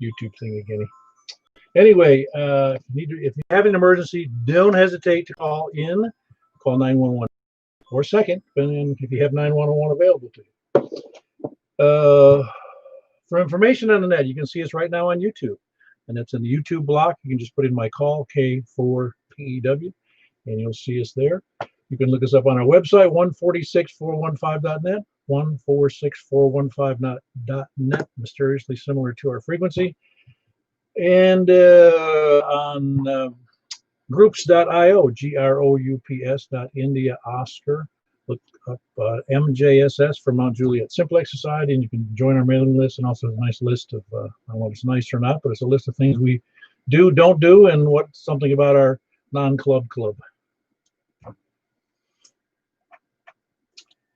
YouTube thing again. Anyway, if you have an emergency, don't hesitate to call in. Call 911 or second, depending if you have 911 available to you. For information on the net, you can see us right now on YouTube, and it's in the YouTube block. You can just put in my call K4PEW, and you'll see us there. You can look us up on our website 146415.net, 146415.net, mysteriously similar to our frequency, and on groups.io, groups.india Oscar. Look up MJSS for Mount Juliet Simplex Society, and you can join our mailing list. And also a nice list of, I don't know if it's nice or not, but it's a list of things we do, don't do, and what's something about our non-club club.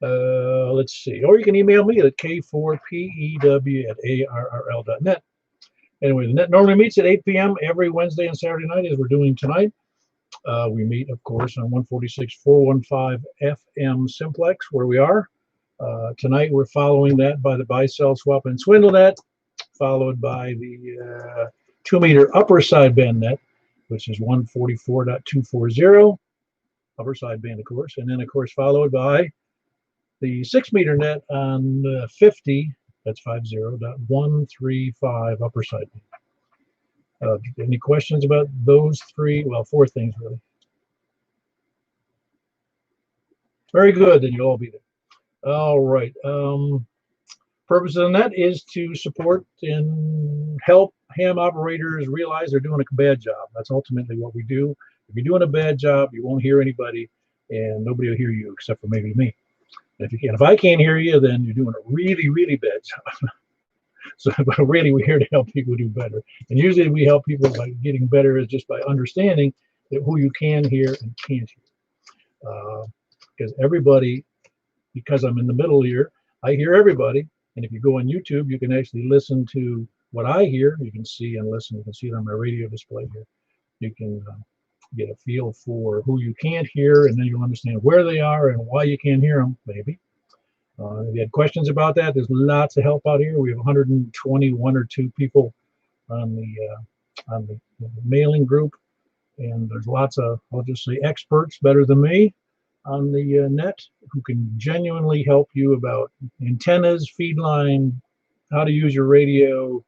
Let's see. Or you can email me at k4pew@arrl.net. Anyway, the net normally meets at 8 p.m. every Wednesday and Saturday night, as we're doing tonight. We meet, of course, on 146.415 FM Simplex, where we are. Tonight, we're following that by the buy, sell, swap, and swindle net, followed by the 2-meter upper sideband net, which is 144.240, upper sideband, of course, and then, of course, followed by the 6-meter net on 50, that's 50.135 upper sideband. Any questions about those three? Well, 4 things, really. Very good, then you'll all be there. All right. Purpose of the net is to support and help ham operators realize they're doing a bad job. That's ultimately what we do. If you're doing a bad job, you won't hear anybody, and nobody will hear you except for maybe me. And if I can't hear you, then you're doing a really, really bad job. So, but really, we're here to help people do better. And usually, we help people by getting better is just by understanding that who you can hear and can't hear. Because everybody, because I'm in the middle here, I hear everybody. And if you go on YouTube, you can actually listen to what I hear. You can see and listen. You can see it on my radio display here. You can get a feel for who you can't hear, and then you'll understand where they are and why you can't hear them, maybe. If you had questions about that, there's lots of help out here. We have 121 or 2 people on the mailing group, and there's lots of, I'll just say, experts better than me on the net who can genuinely help you about antennas, feed line, how to use your radio,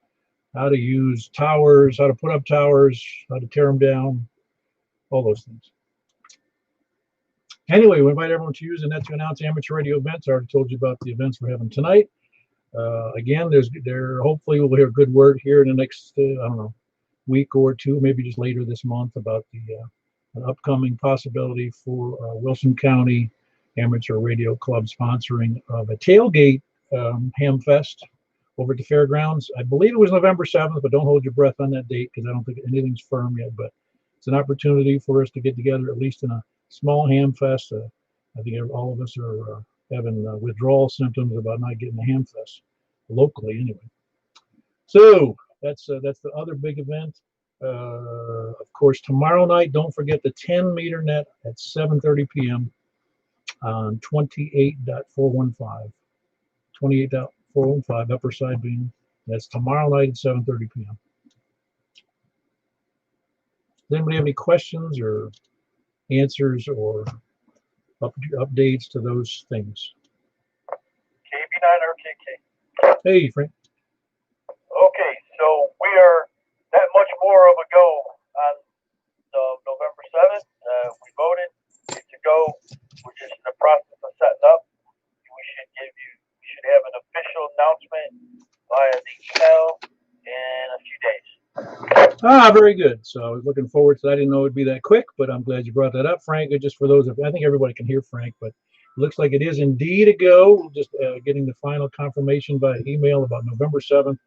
how to use towers, how to put up towers, how to tear them down, all those things. Anyway, we invite everyone to use the net to announce amateur radio events. I already told you about the events we're having tonight. Again, hopefully we'll hear a good word here in the next, I don't know, week or 2, maybe just later this month, about an upcoming possibility for Wilson County Amateur Radio Club sponsoring of a tailgate ham fest over at the fairgrounds. I believe it was November 7th, but don't hold your breath on that date because I don't think anything's firm yet. But it's an opportunity for us to get together, at least in a small ham fest. I think all of us are having withdrawal symptoms about not getting a ham fest locally, anyway. So that's the other big event. Of course, tomorrow night, don't forget the 10-meter net at 7:30 p.m. on 28.415. 28.415 upper side beam. That's tomorrow night at 7:30 p.m. Does anybody have any questions or answers or updates to those things? KB9RKK. Hey, Frank. Okay, so we are that much more of a go on November 7th. We voted to go. We're just in the process of setting up. We should have an official announcement via the email in a few days. Very good. So I was looking forward to that. I didn't know it would be that quick, but I'm glad you brought that up, Frank. Just for those I think everybody can hear Frank, but it looks like it is indeed a go. Just getting the final confirmation by email about November 7th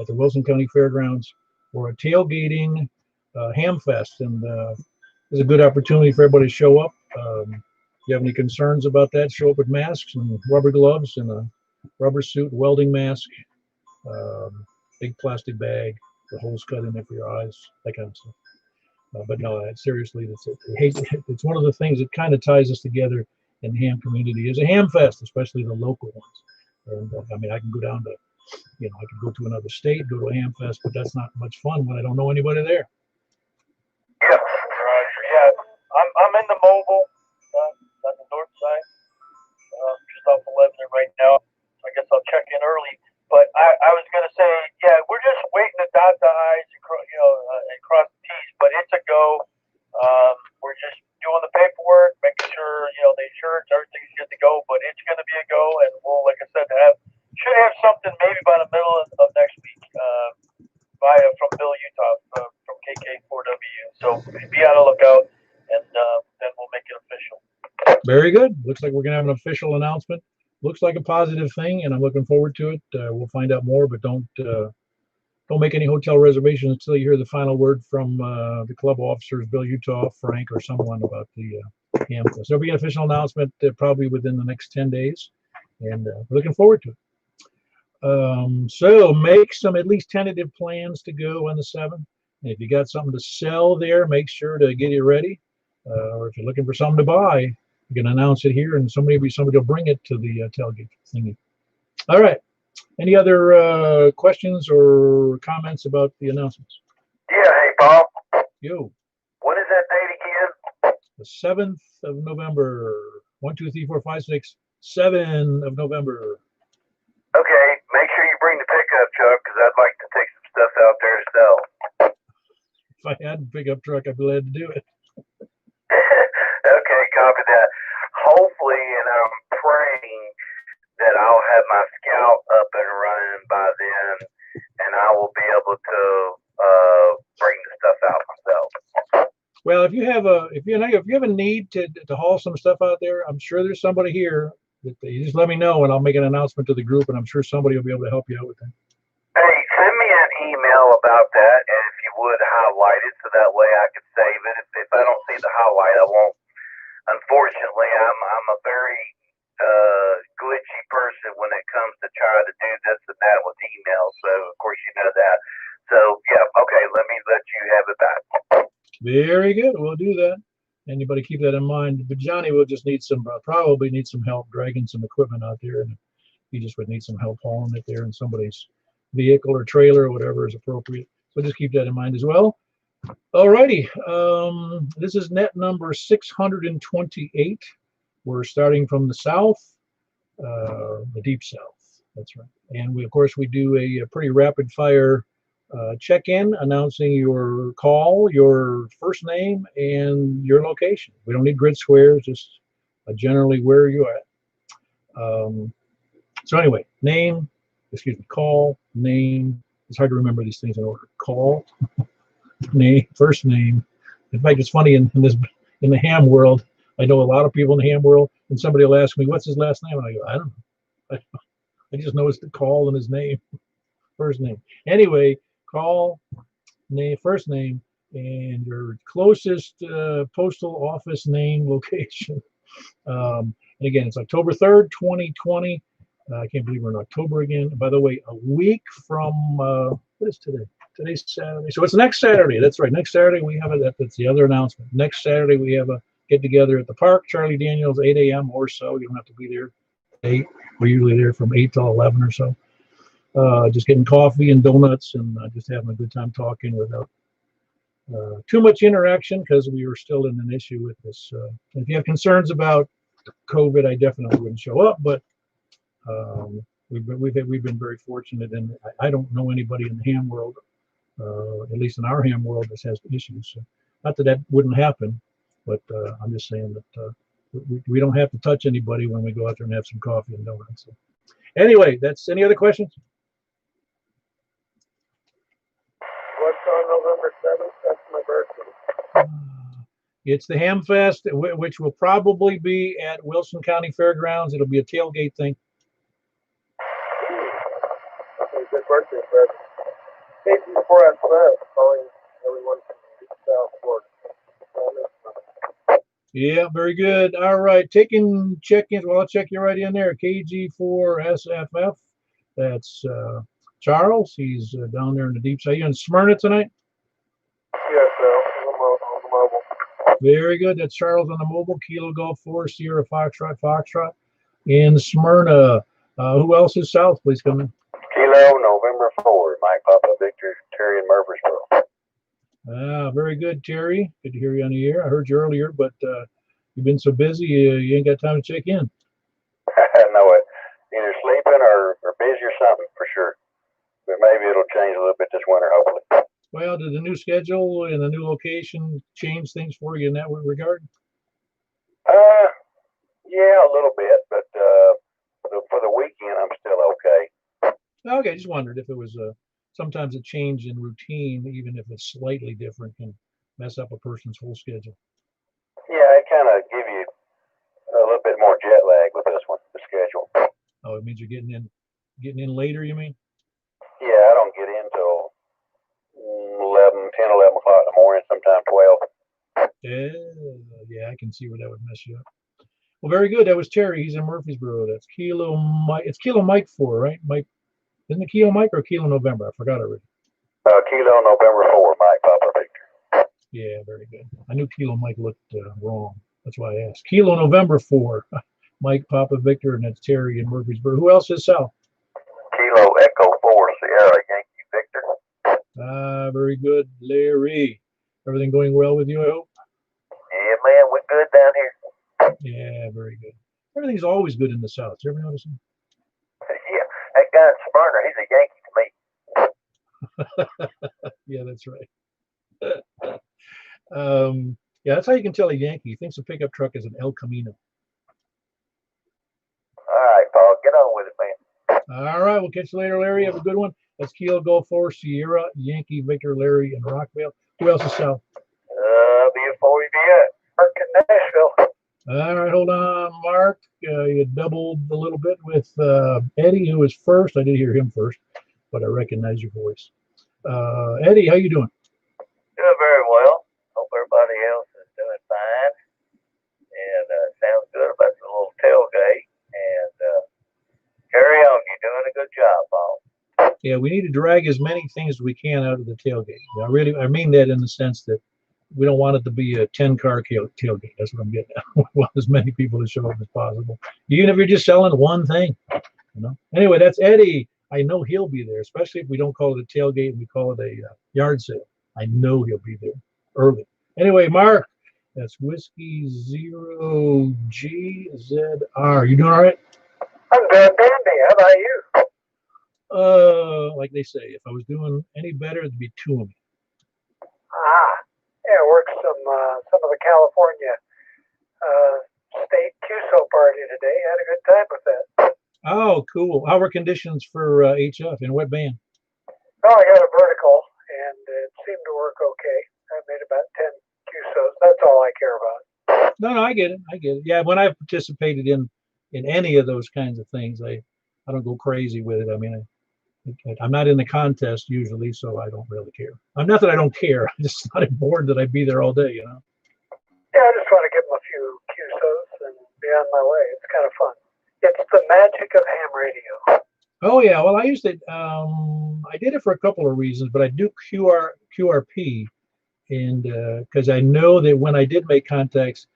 at the Wilson County Fairgrounds for a tailgating ham fest. And it's a good opportunity for everybody to show up. If you have any concerns about that, show up with masks and rubber gloves and a rubber suit, welding mask, big plastic bag, the holes cut in there for your eyes, that kind of stuff. But no, seriously, it's one of the things that kind of ties us together in the ham community is a ham fest, especially the local ones. And I mean, I can go down to You know, I could go to another state, go to a ham fest, but that's not much fun when I don't know anybody there. Yeah, right. Yeah, I'm in the mobile on the north side, just off 11 right now. So I guess I'll check in early. But I was gonna say, yeah, we're just waiting to dot the i's, and cross the t's. But it's a go. We're just doing the paperwork, making sure the insurance, everything's good to go. But it's gonna be a go, and we'll, like I said, should have something maybe by the middle of next week. From Bill Utah from KK4W. So be on the lookout, and then we'll make it official. Very good. Looks like we're going to have an official announcement. Looks like a positive thing, and I'm looking forward to it. We'll find out more, but don't make any hotel reservations until you hear the final word from the club officers, Bill Utah, Frank, or someone about the ham fest. There'll be an official announcement probably within the next 10 days, and we're looking forward to it. So make some at least tentative plans to go on the 7th. And if you got something to sell there, make sure to get it ready. Or if you're looking for something to buy, you can announce it here, and somebody will bring it to the tailgate thingy. All right. Any other questions or comments about the announcements? Yeah. Hey, Bob. Yo. When is that date again? The 7th of November. 1, 2, 3, 4, 5, 6, 7 of November. Okay, make sure you bring the pickup truck because I'd like to take some stuff out there to sell. If I had a pickup truck, I'd be glad to do it. Okay, copy that. Hopefully, and I'm praying that I'll have my Scout up and running by then, and I will be able to bring the stuff out myself. Well, if you have a need to haul some stuff out there, I'm sure there's somebody here. You just let me know, and I'll make an announcement to the group, and I'm sure somebody will be able to help you out with that. Hey, send me an email about that, and if you would, highlight it so that way I can save it. If I don't see the highlight, I won't. Unfortunately, I'm a very glitchy person when it comes to trying to do this and that with email. So, of course, you know that. So, yeah, okay, let you have it back. Very good. We'll do that. Anybody keep that in mind. But Johnny will just need probably need some help dragging some equipment out there, and he just would need some help hauling it there in somebody's vehicle or trailer or whatever is appropriate. So just keep that in mind as well. All righty. This is net number 628. We're starting from the south, the deep south. That's right. And we, of course, we do a pretty rapid fire check-in announcing your call, your first name, and your location. We don't need grid squares, just generally where you're at. So anyway, call, name. It's hard to remember these things in order. Call, name, first name. In fact, it's funny in the ham world. I know a lot of people in the ham world, and somebody will ask me, "What's his last name?" And I go, "I don't know. I just know it's the call and his name, first name." Anyway, call, name, first name, and your closest postal office name location. And again, it's October 3rd, 2020. I can't believe we're in October again. By the way, a week from what is today? Today's Saturday. So it's next Saturday. That's right. Next Saturday we have that's the other announcement. Next Saturday we have a get together at the park. Charlie Daniels, 8 a.m. or so. You don't have to be there at 8. We're usually there from 8 till 11 or so. Just getting coffee and donuts and just having a good time talking without too much interaction because we are still in an issue with this. If you have concerns about COVID, I definitely wouldn't show up. But we've been very fortunate, and I don't know anybody in the ham world, at least in our ham world, that has issues. So not that wouldn't happen, but I'm just saying that we don't have to touch anybody when we go out there and have some coffee and donuts. So anyway, that's any other questions? What's on November 7th? That's my birthday. It's the Ham Fest, which will probably be at Wilson County Fairgrounds. It'll be a tailgate thing. Okay, good birthday, Fred. Thank you for calling everyone from South Florida. Yeah, very good. All right, taking check-ins. Well, I'll check you right in there. KG4SFF. That's Charles. He's down there in the deep side. You in Smyrna tonight? Yes, on the mobile. Very good. That's Charles on the mobile. Kilo Golf 4, Sierra Foxtrot in Smyrna. Who else is south? Please come in. Kilo Kilo November 4, Mike Papa Victor, Terry in Murfreesboro. Ah, very good, Terry. Good to hear you on the air. I heard you earlier, but you've been so busy, you ain't got time to check in. I know it. Either sleeping or busy or something for sure. But maybe it'll change a little bit this winter, hopefully. Well, did the new schedule and the new location change things for you in that regard? Yeah, a little bit, but for the weekend, I'm still okay. Okay, just wondered if it was sometimes a change in routine, even if it's slightly different, can mess up a person's whole schedule. Yeah, it kind of give you a little bit more jet lag with this one, the schedule. Oh, it means you're getting in later, you mean? Yeah, I don't get in till 10, 11 o'clock in the morning, sometime 12. Yeah, I can see where that would mess you up. Well, very good. That was Terry. He's in Murfreesboro. That's Kilo Mike. It's Kilo Mike 4, right? Mike, isn't it Kilo Mike or Kilo November? I forgot already. Kilo November 4, Mike Papa Victor. Yeah, very good. I knew Kilo Mike looked wrong. That's why I asked. Kilo November 4, Mike Papa Victor, and that's Terry in Murfreesboro. Who else is south? Kilo Echo 4, Sierra Yankee Victor. Ah, very good, Larry. Everything going well with you, I hope? Yeah, man, we're good down here. Yeah, very good. Everything's always good in the South. You ever notice that? Yeah, that guy in Smyrna, he's a Yankee to me. Yeah, that's right. Yeah, that's how you can tell a Yankee. He thinks a pickup truck is an El Camino. All right, Paul, get on with it, man. All right, we'll catch you later, Larry. Have a good one. That's Kilo Golf 4, Sierra, Yankee, Victor, Larry, and Rockville. Who else is south? Before we be at Mark in Nashville. All right, hold on, Mark. You doubled a little bit with Eddie, who was first. I did hear him first, but I recognize your voice. Eddie, how you doing? Doing very well. Hope everybody else is doing fine. And sounds good about the little tailgate. And carry on. You're doing a good job, Paul. Yeah, we need to drag as many things as we can out of the tailgate. I mean that in the sense that we don't want it to be a 10-car tailgate. That's what I'm getting at. We want as many people to show up as possible, even if you're just selling one thing. Anyway, that's Eddie. I know he'll be there, especially if we don't call it a tailgate and we call it a yard sale. I know he'll be there early. Anyway, Mark, that's Whiskey 0 GZR. You doing all right? I'm doing dandy. How about you? Like they say, if I was doing any better, it'd be two of me. Yeah, worked some of the California state QSO party today. Had a good time with that. Oh, cool. How were conditions for HF and what band? Well, I got a vertical, and it seemed to work okay. I made about 10 QSOs. That's all I care about. No, I get it. Yeah, when I've participated in any of those kinds of things, I don't go crazy with it. I mean, I'm not in the contest usually, so I don't really care. I'm not that I don't care. I'm just not bored that I'd be there all day, Yeah, I just want to give them a few QSOs and be on my way. It's kind of fun. It's the magic of ham radio. Oh yeah, well I used to. I did it for a couple of reasons, but I do QRP, and because I know that when I did make contacts,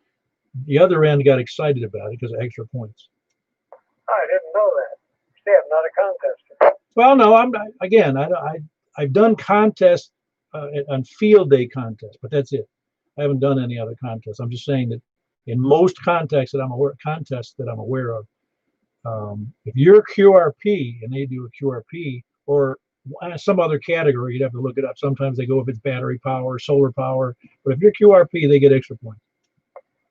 the other end got excited about it because of extra points. I didn't know that. See, I'm not a contester. Well, no, I've done contests on field day contests, but that's it. I haven't done any other contests. I'm just saying that in most contests that I'm aware of, if you're QRP and they do a QRP or some other category, you'd have to look it up. Sometimes they go if it's battery power, solar power, but if you're QRP, they get extra points.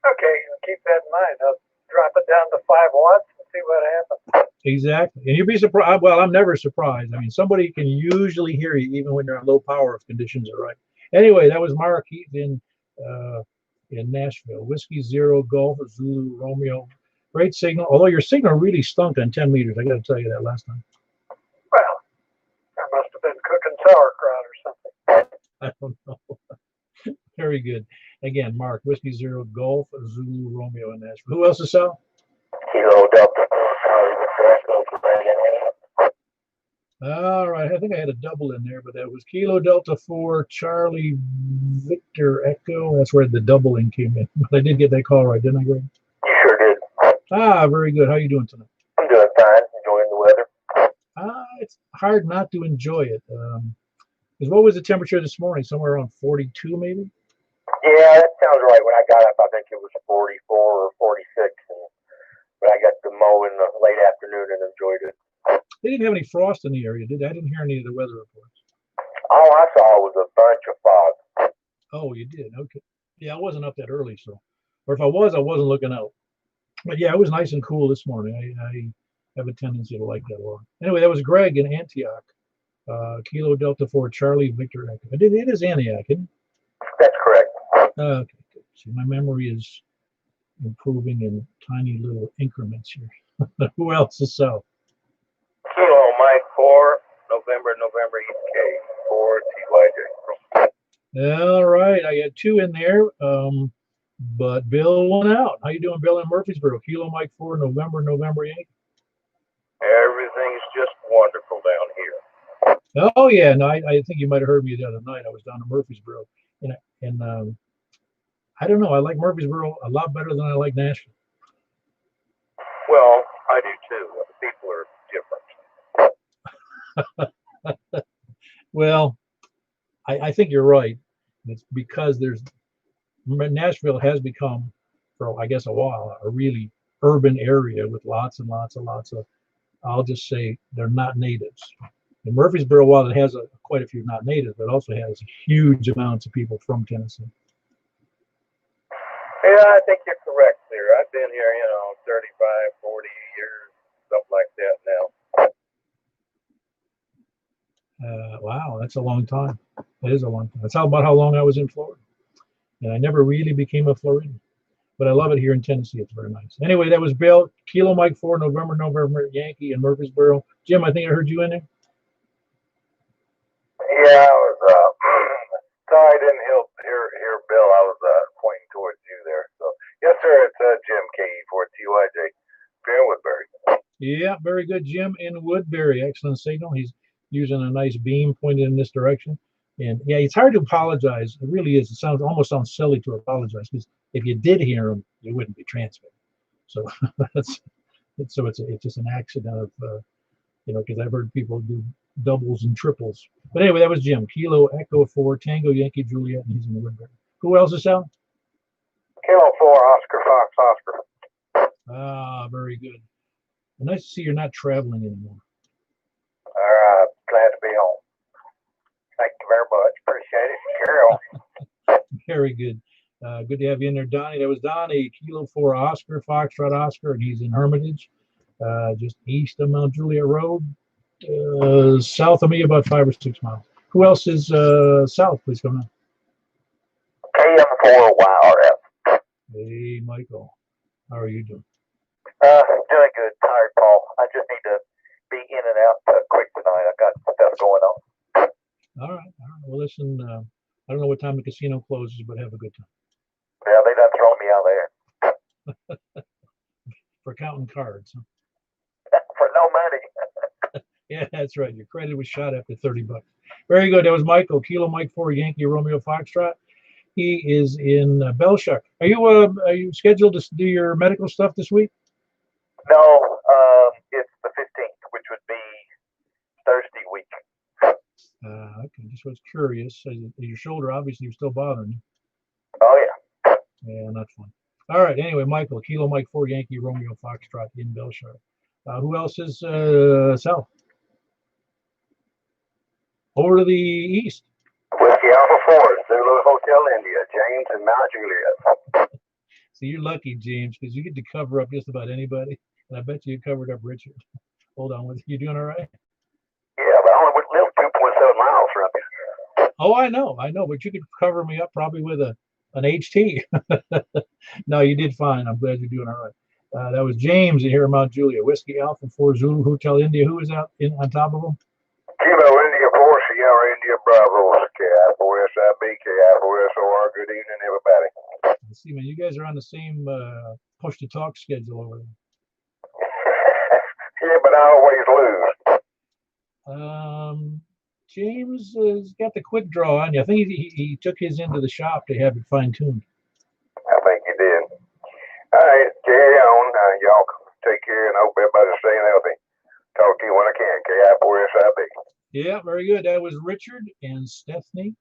Okay, I'll keep that in mind. I'll drop it down to 5 watts and see what happens. Exactly. And you'd be surprised. Well, I'm never surprised. I mean, somebody can usually hear you even when you're on low power if conditions are right. Anyway, that was Mark. He's in Nashville. Whiskey 0 Golf Zulu Romeo. Great signal. Although your signal really stunk on 10 meters. I got to tell you that last time. Well, I must have been cooking sauerkraut or something. I don't know. Very good. Again, Mark, Whiskey 0 Golf Zulu Romeo in Nashville. Who else is south? Kilo Delta. All right, I think I had a double in there, but that was Kilo Delta 4 Charlie Victor Echo. That's where the doubling came in. But I did get that call right, didn't I, Greg? You sure did. Ah, very good. How are you doing tonight? I'm doing fine. Enjoying the weather. it's hard not to enjoy it. 'Cause what was the temperature this morning? Somewhere around 42, maybe? Yeah, that sounds right. When I got up, I think it was 44 or 46, and but I got to mow in the late afternoon and enjoyed it. They didn't have any frost in the area, did they? I didn't hear any of the weather reports. All I saw was a bunch of fog. Oh, you did? Okay. Yeah, I wasn't up that early, so, or if I was, I wasn't looking out. But yeah, it was nice and cool this morning. I have a tendency to like that a lot. Anyway, that was Greg in Antioch. Kilo Delta 4 Charlie Victor Echo. It is Antioch, isn't That's correct. it? Okay, good. See, my memory is improving in tiny little increments here. Who else is south? Kilo Mike 4, November EK 4 TYJ. All right, I got two in there, but Bill won out. How you doing, Bill in Murfreesboro? Kilo Mike 4, November Yankee. Everything's just wonderful down here. Oh yeah, no, I think you might have heard me the other night. I was down in Murfreesboro, and I don't know. I like Murfreesboro a lot better than I like Nashville. Well, I do too. The people are different. Well, I think you're right. It's because Nashville has become, for I guess a while, a really urban area with lots and lots and lots of, I'll just say, they're not natives. And Murfreesboro, while it has quite a few not natives, it also has huge amounts of people from Tennessee. Yeah, I think you're correct there. I've been here, 35, 40 years, something like that now. Wow, that's a long time. That is a long time. That's about how long I was in Florida. And I never really became a Floridian. But I love it here in Tennessee. It's very nice. Anyway, that was Bill. Kilo Mike 4, November Yankee in Murfreesboro. Jim, I think I heard you in there. Yeah, I was sorry I didn't hear Bill. I was pointing towards you there. So yes, sir, it's Jim KE4 TYJ here in Woodbury. Yeah, very good, Jim in Woodbury. Excellent signal. He's using a nice beam pointed in this direction. And yeah, it's hard to apologize. It really is. It almost sounds silly to apologize because if you did hear him, it wouldn't be transmitted. So it's just an accident of because I've heard people do doubles and triples. But anyway, that was Jim. Kilo Echo 4 Tango Yankee Juliet, and he's in the Woodbury. Who else is out? Kilo 4 Oscar Fox Oscar. Ah, very good. Well, nice to see you're not traveling anymore. Glad to be home. Thank you very much. Appreciate it. Carry on. Very good. Good to have you in there, Donnie. That was Donnie, Kilo 4 Oscar, Foxtrot Oscar, and he's in Hermitage, just east of Mount Juliet Road, south of me about 5 or 6 miles. Who else is south? Please come on. KM4 YRF. Hey, Michael. How are you doing? Doing good. Tired, Paul. I just need to be in and out quick tonight. I've got stuff going on. All right. Well, listen, I don't know what time the casino closes, but have a good time. Yeah, they done thrown me out there. For counting cards, huh? For no money. Yeah, that's right. Your credit was shot after $30. Very good. That was Michael. Kilo Mike 4 Yankee Romeo Foxtrot. He is in Belchuk. Are you scheduled to do your medical stuff this week? No, it's the 15th, which would be Thursday week. Okay, just was curious. Your shoulder obviously was still bothering you. Oh, yeah. Yeah, not fun. All right, anyway, Michael, Kilo Mike 4 Yankee Romeo Foxtrot in Belchuk. Who else is south? Over to the east. Whiskey Alpha 4, Zulu Hotel India, James and Mount Juliet. So you're lucky, James, because you get to cover up just about anybody. And I bet you covered up Richard. Hold on, you doing all right? Yeah, but I only live 2.7 miles from you. Oh, I know, but you could cover me up probably with an HT. No, you did fine. I'm glad you're doing all right. That was James here in Mount Juliet. Whiskey Alpha 4 Zulu Hotel India. Who is out on top of him? Kilo India 4 Sierra India Bravo, KI4SIB, KI4SOR. Good evening, everybody. Let's see, man, you guys are on the same push to talk schedule over there. Yeah, but I always lose. James has got the quick draw on you. I think he took his into the shop to have it fine-tuned. I think you did. All right, carry on. Y'all take care, and I hope everybody's staying healthy. Talk to you when I can. KI4SIB. Yeah, very good. That was Richard and Stephanie,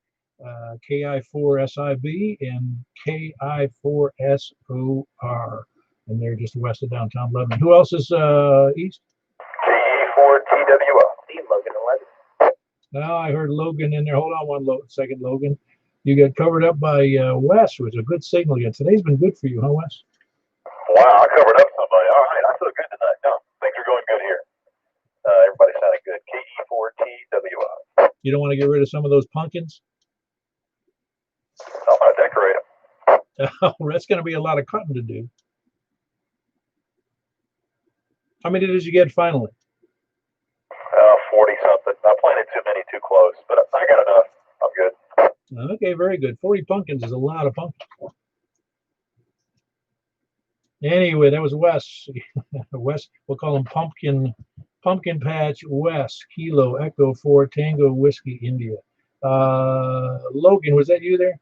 KI4SIB and KI4SOR. And they're just west of downtown Lebanon. Who else is east? GE4TWO. Steve Logan 11. Oh, I heard Logan in there. Hold on one second, Logan. You got covered up by Wes, which is a good signal again. Today's been good for you, huh, Wes? Wow, I covered up somebody. All right, I feel good tonight. No, things are going good here. Everybody sounded good. KE4TWO. You don't want to get rid of some of those pumpkins? I'm going to decorate them. Oh, that's going to be a lot of cutting to do. How many did you get finally? 40 something. I planted too many too close, but I got enough. I'm good. Okay, very good. 40 pumpkins is a lot of pumpkins. Anyway, that was Wes. Wes, we'll call him Pumpkin Patch Wes, Kilo Echo 4 Tango Whiskey India. Logan, was that you there?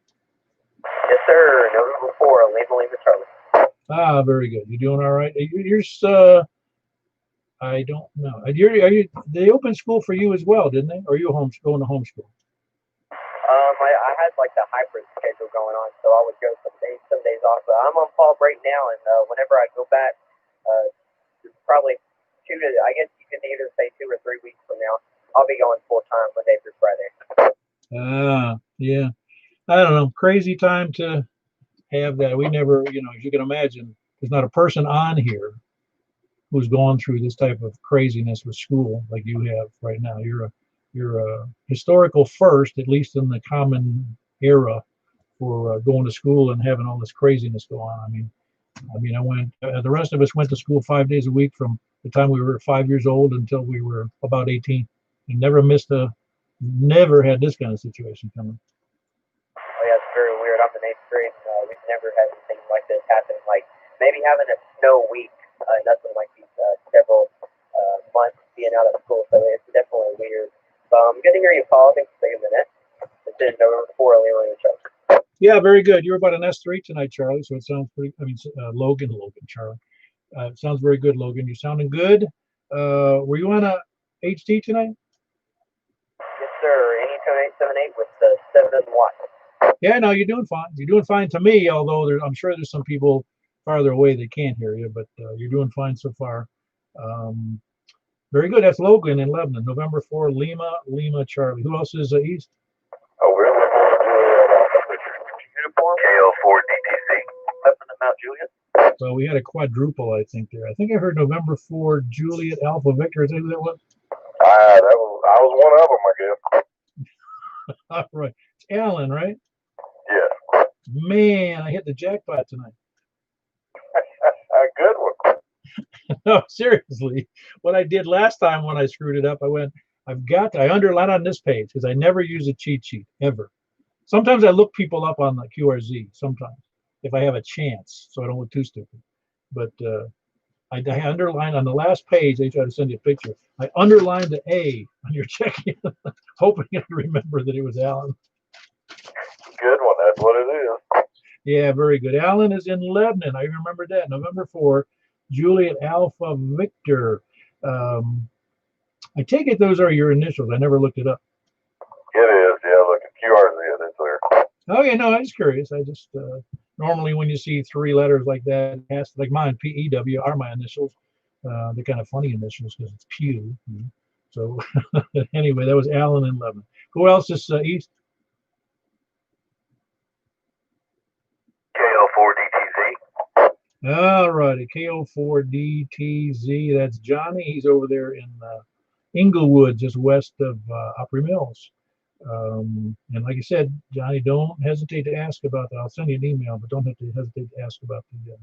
Yes, sir. November 4, Lima Charlie. Ah, very good. You doing all right? You're I don't know. Are you? They opened school for you as well, didn't they? Or are you going to homeschool? I had like the hybrid schedule going on, so I would go some days off. But I'm on fall break now, and whenever I go back, probably I guess you can either say 2 or 3 weeks from now, I'll be going full time Monday through Friday. Yeah. I don't know. Crazy time to have that. We never, as you can imagine, there's not a person on here who's gone through this type of craziness with school like you have right now. You're a historical first, at least in the common era, for going to school and having all this craziness go on. I mean, I went. The rest of us went to school 5 days a week from the time we were 5 years old until we were about 18. We never had this kind of situation coming. Oh yeah, it's very weird. I'm in 8th grade. We've never had anything like this happen. Like maybe having a snow week, nothing like these several months being out of school. So it's definitely weird. Good to hear you, Paul. Thanks for taking a minute. This is November 4, Leland Charlie. Yeah, very good. You're about an S3 tonight, Charlie. So it sounds pretty. Logan, Charlie. It sounds very good, Logan. You're sounding good. Were you on a HD tonight? Yes, sir. 82878 with the 7 watts. Yeah, no, you're doing fine. You're doing fine to me, although I'm sure there's some people farther away that can't hear you, but you're doing fine so far. Very good. That's Logan in Lebanon, November 4, Lima, Charlie. Who else is east? Oh, we're looking for uniform. KL4DTC. Lebanon Mount Juliet. So we had a quadruple, I think, there. I think I heard November 4, Juliet Alpha Victor. Is that who that was? I was one of them, I guess. All right. It's Alan, right? Yes. Man, I hit the jackpot tonight. A good one. No, seriously. What I did last time when I screwed it up, I underlined on this page because I never use a cheat sheet, ever. Sometimes I look people up on the QRZ, sometimes, if I have a chance, so I don't look too stupid. But I underlined on the last page, they try to send you a picture. I underlined the A on your check-in, hoping I'd remember that it was Alan. Good one. That's what it is. Yeah, very good. Alan is in Lebanon. I remember that. November 4, Juliet Alpha Victor. I take it those are your initials. I never looked it up. It is. Yeah, look at QRZ. It's there. Oh, yeah, no, I was curious. I just, normally when you see 3 letters like that, like mine, PEW, are my initials. They're kind of funny initials because it's Pew. So anyway, that was Alan in Lebanon. Who else is east? KL4DTZ. All righty, KO4DTZ. That's Johnny. He's over there in Inglewood, just west of Opry Mills. And like I said, Johnny, don't hesitate to ask about that. I'll send you an email, but don't hesitate to ask about the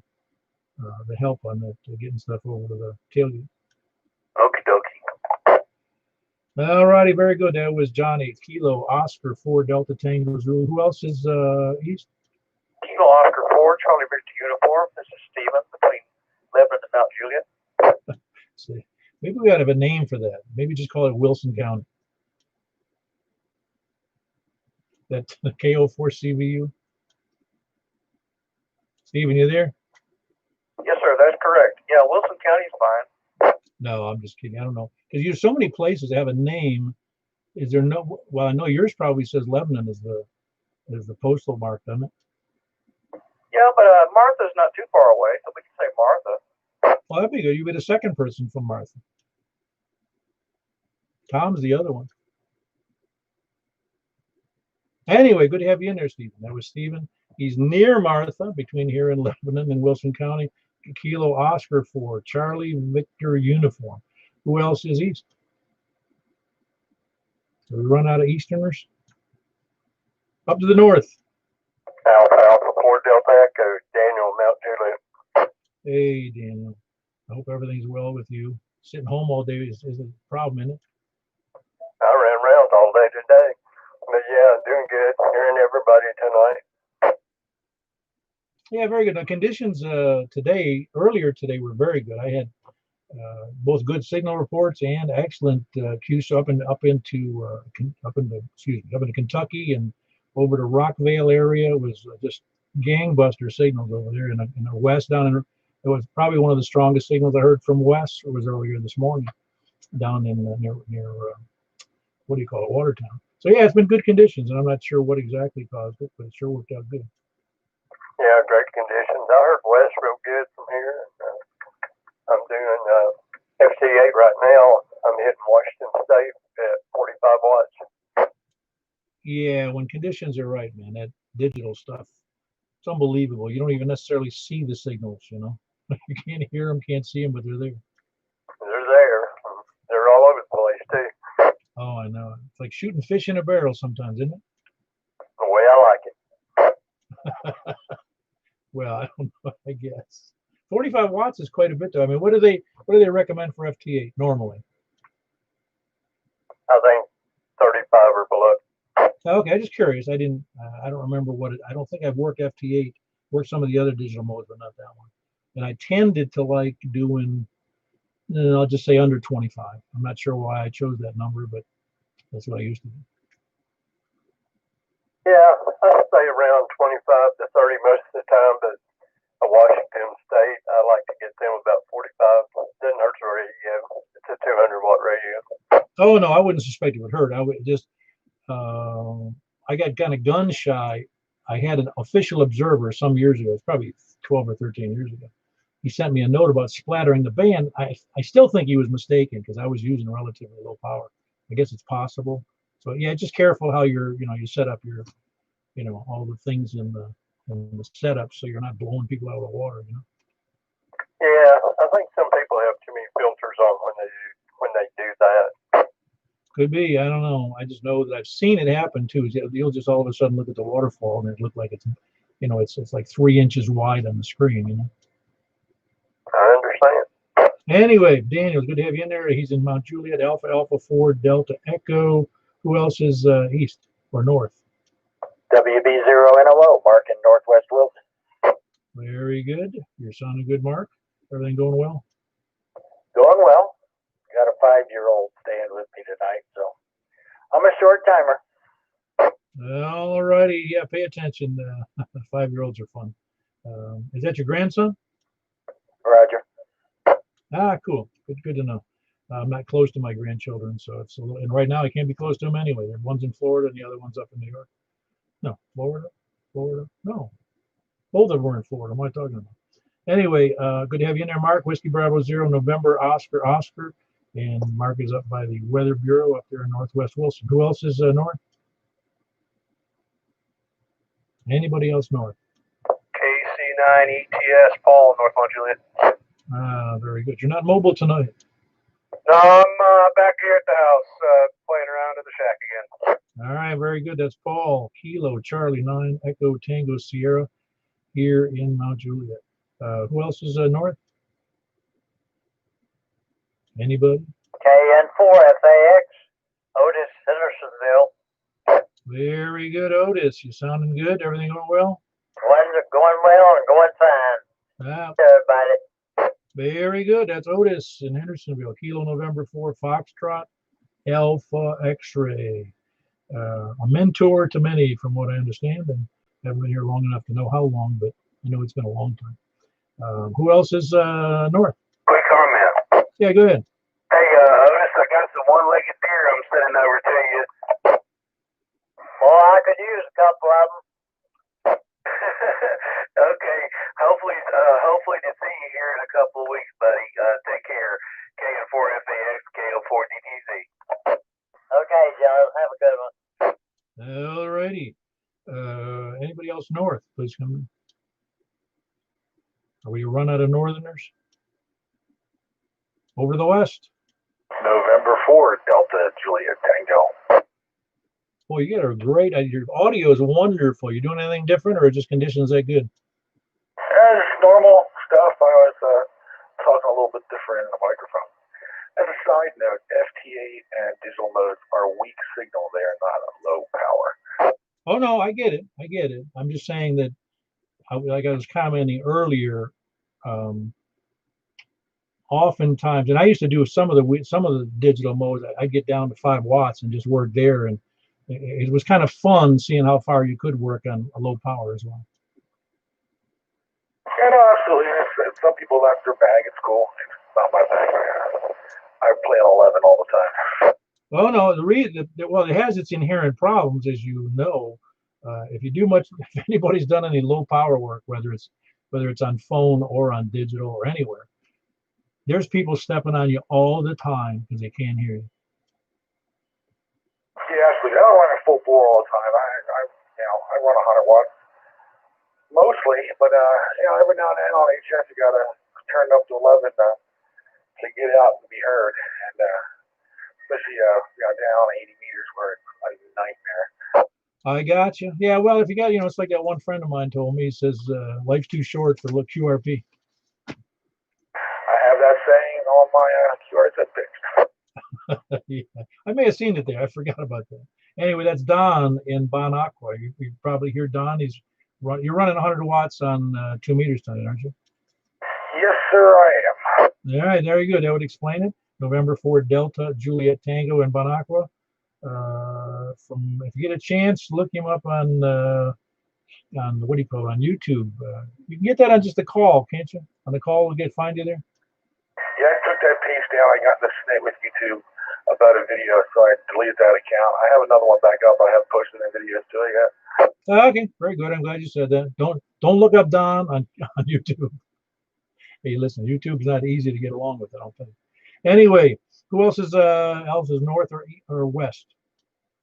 help on that, getting stuff over to the tailgate. Okie dokie. All righty, very good. That was Johnny. Kilo Oscar 4 Delta Tango Zulu. Who else is east? Kilo Oscar 4, Charlie Victor uniform. This is Steven between Lebanon and Mount Juliet. See, maybe we ought to have a name for that. Maybe just call it Wilson County. That KO4CVU. Steven, you there? Yes, sir. That's correct. Yeah, Wilson County's fine. No, I'm just kidding. I don't know. Because there's so many places that have a name. Is there no, well, I know yours probably says Lebanon is the postal mark, doesn't it? Yeah, but Martha's not too far away, so we can say Martha. Well, that'd be good. You'd be the second person from Martha. Tom's the other one. Anyway, good to have you in there, Stephen. That was Stephen. He's near Martha, between here and Lebanon in Wilson County. Kilo Oscar 4, Charlie Victor uniform. Who else is east? Did we run out of Easterners? Up to the north. Alpha 4 Delta Echo, Daniel, Mount Juliet. Hey, Daniel. I hope everything's well with you. Sitting home all day is a problem, isn't it? I ran rounds all day today. But yeah, doing good. Hearing everybody tonight. Yeah, very good. The conditions earlier today were very good. I had both good signal reports and excellent Qs up into Kentucky and over to Rockvale area. It was just gangbuster signals over there in the west down in. It was probably one of the strongest signals I heard from west. It was earlier this morning down in near what do you call it, Watertown. So yeah, it's been good conditions, and I'm not sure what exactly caused it, but it sure worked out good. Yeah, great conditions. I heard west real good from here. I'm doing FT8 right now. I'm hitting Washington State at 45 watts. Yeah, when conditions are right, man, that digital stuff, it's unbelievable. You don't even necessarily see the signals, you know. You can't hear them, can't see them, but they're there. They're there. They're all over the place, too. Oh, I know. It's like shooting fish in a barrel sometimes, isn't it? The way I like it. Well, I don't know, I guess. 45 watts is quite a bit, though. I mean, what do they recommend for FT8 normally? I think 35 or below. Okay, I'm just curious. I don't remember I don't think I've worked FT8, worked some of the other digital modes, but not that one. And I tended to like doing, I'll just say under 25. I'm not sure why I chose that number, but that's what I used to do. Yeah, I stay around 25 to 30 most of the time, but Washington State, I like to get them about 45. Doesn't hurt the radio. It's a 200-watt radio. Oh, no, I wouldn't suspect it would hurt. I would just, I got kind of gun shy. I had an official observer some years ago. It's probably 12 or 13 years ago. He sent me a note about splattering the band. I still think he was mistaken because I was using relatively low power. I guess it's possible. So yeah, just careful how you set up your, all the things in the setup so you're not blowing people out of the water. Yeah, I think some people have too many filters on when they do that. Could be. I don't know. I just know that I've seen it happen too. You'll just all of a sudden look at the waterfall and it look like it's, it's like 3 inches wide on the screen. I understand. Anyway, Daniel, good to have you in there. He's in Mount Juliet, Alpha 4 Delta Echo. Who else is east or north? WB0NLO, Mark in Northwest Wilson. Very good. You're sounding good, Mark. Everything going well? Going well. Got a 5-year-old staying with me tonight, so I'm a short timer. All righty. Yeah, pay attention. 5-year-olds are fun. Is that your grandson? Roger. Ah, cool. Good to know. I'm not close to my grandchildren, so it's and right now I can't be close to them anyway. One's in Florida and the other one's up in New York. No, Florida. No, both of them were in Florida. What am I talking about? Anyway, good to have you in there, Mark. Whiskey Bravo 0, November, Oscar. And Mark is up by the Weather Bureau up there in Northwest Wilson. Who else is north? Anybody else north? KC9 ETS, Paul, North Mount Juliet. Ah, very good. You're not mobile tonight. No, I'm back here at the house, playing around in the shack again. All right, very good. That's Paul, Kilo, Charlie 9, Echo, Tango, Sierra, here in Mount Juliet. Who else is north? Anybody? KN4 FAX, Otis, Hendersonville. Very good, Otis. You sounding good? Everything going well? Going well and going fine. Ah, Everybody. very good. That's Otis in Hendersonville. Kilo November 4 Foxtrot Alpha X-ray. A mentor to many, from what I understand, and haven't been here long enough to know how long, but I know it's been a long time. Who else is north? Quick comment. Yeah, go ahead. Hey, Otis, I got some one-legged deer I'm sending over to you. Well, I could use a couple of them. Okay. Hopefully to see you here in a couple of weeks, buddy. Take care. KN4FAX, KO4DTZ. Okay, Joe. Have a good one. All righty. Anybody else north? Please come in. Are we run out of northerners? Over to the west. November 4, Delta Juliet Tango. Boy, you got a great. Your audio is wonderful. You doing anything different, or just conditions that good? Just normal stuff. I was talking a little bit different in the microphone. As a side note, FT8 and digital modes are weak signal. They are not a low power. Oh no, I get it. I get it. I'm just saying that, like I was commenting earlier, oftentimes, and I used to do some of the digital modes. I'd get down to 5 watts and just work there, and it was kind of fun seeing how far you could work on a low power as well. Yeah, no, absolutely. Some people, that's their bag at school. It's not my bag. I play on 11 all the time. Well, no, the reason, well, it has its inherent problems, as you know. If you do much, if anybody's done any low power work, whether it's on phone or on digital or anywhere, there's people stepping on you all the time because they can't hear you. Yeah, absolutely. I don't run a full bore all the time. I run 100 watts mostly, but every now and then on HS you gotta turn up to 11 to get out and be heard, and especially down 80 meters where it's like a nightmare. I got you. Yeah, well, if you got, it's like that one friend of mine told me. He says, life's too short for QRP. I have that saying on my QRZ picks. Yeah, I may have seen it there. I forgot about that. Anyway, that's Don in Bon Aqua. You probably hear Don. You're running 100 watts on 2 meters tonight, aren't you? Yes, sir, I am. All right, very good. That would explain it. November 4 Delta Juliet Tango in Bon Aqua. If you get a chance, look him up on what do you call it, on YouTube. You can get that on just a call, can't you? On the call, we'll find you there. Yeah, I took that piece down. I got in the snake with YouTube about a video, so I deleted that account. I have another one back up. I haven't posted any videos to it yet. Okay, very good. I'm glad you said that. Don't look up Don on YouTube. Hey, listen, YouTube's not easy to get along with, I don't think. Anyway, who else is north or west?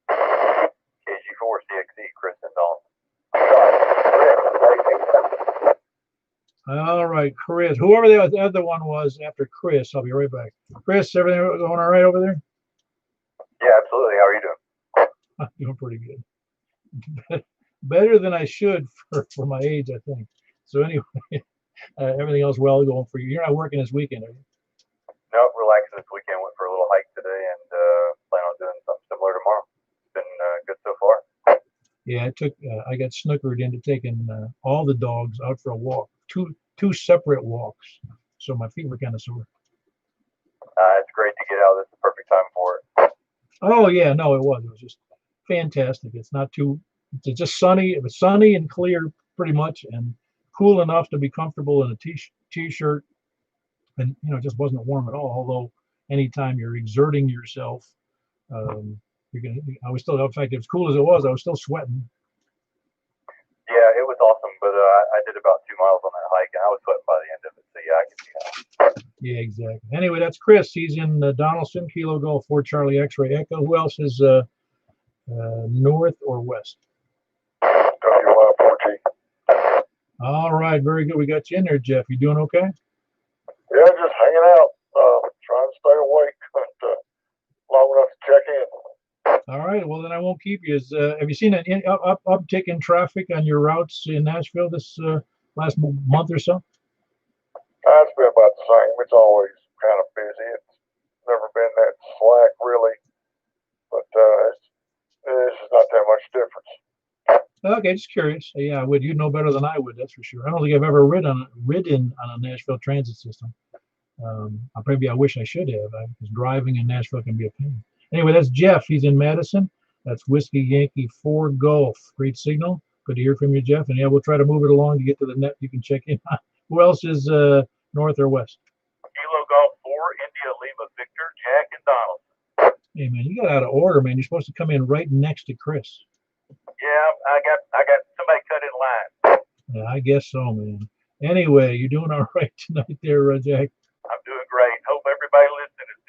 KG4 CXE, Chris and Don. All right, Chris. Whoever the other one was after Chris, I'll be right back. Chris, everything going all right over there? Yeah, absolutely. How are you doing? I'm doing pretty good. Better than I should for my age, I think. So anyway, everything else well going for you. You're not working this weekend, are you? No, relaxing this weekend. Went for a little hike today and plan on doing something similar tomorrow. It's been good so far. Yeah, I got snookered into taking all the dogs out for a walk, two separate walks. So my feet were kind of sore. It's great to get out. It's the perfect time for it. Oh yeah, no, it was just fantastic. It's just sunny. It was sunny and clear pretty much, and cool enough to be comfortable in a t-shirt, and it just wasn't warm at all. Although anytime you're exerting yourself, I was still, in fact, as cool as it was, I was still sweating. Yeah, it was awesome, but I did about 2 miles on that hike, and I was sweating by the end of it. So yeah, I can see that. Yeah, exactly. Anyway, that's Chris. He's in Donaldson, Kilo Golf 4 Charlie X-Ray Echo. Who else is north or west? All right, very good. We got you in there, Jeff. You doing okay? Yeah, just hanging out, trying to stay awake, but long enough to check in. All right. Well, then I won't keep you. Have you seen an uptick in traffic on your routes in Nashville this last month or so? It's been about the same. It's always kind of busy. It's never been that slack, really. But this is not that much difference. Okay, just curious. Yeah, you'd know better than I would, that's for sure. I don't think I've ever ridden on a Nashville transit system. Maybe I wish I should have, because driving in Nashville can be a pain. Anyway, that's Jeff. He's in Madison. That's Whiskey Yankee 4 Golf. Great signal. Good to hear from you, Jeff. And yeah, we'll try to move it along to get to the net. You can check in. Who else is north or west? Kilo Golf 4 India Donaldson. Hey man, you got out of order, man. You're supposed to come in right next to Chris. Yeah, I got somebody cut in line. Yeah, I guess so, man. Anyway, you're doing all right tonight there, Jack. I'm doing great. Hope everybody listening is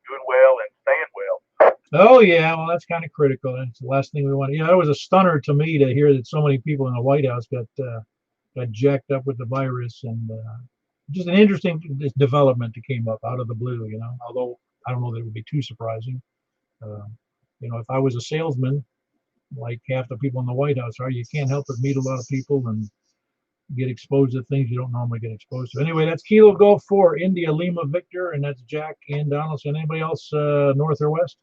doing well and staying well. Oh yeah, well that's kind of critical. That's the last thing we want. Yeah, that was a stunner to me to hear that so many people in the White House got jacked up with the virus, and just an interesting development that came up out of the blue. You know, although I don't know that it would be too surprising. Uh, you know, if I was a salesman, like half the people in the White House are, you can't help but meet a lot of people and get exposed to things you don't normally get exposed to. Anyway, that's Kilo Golf 4, India Lima Victor, and that's Jack and Donaldson. Anybody else north or west?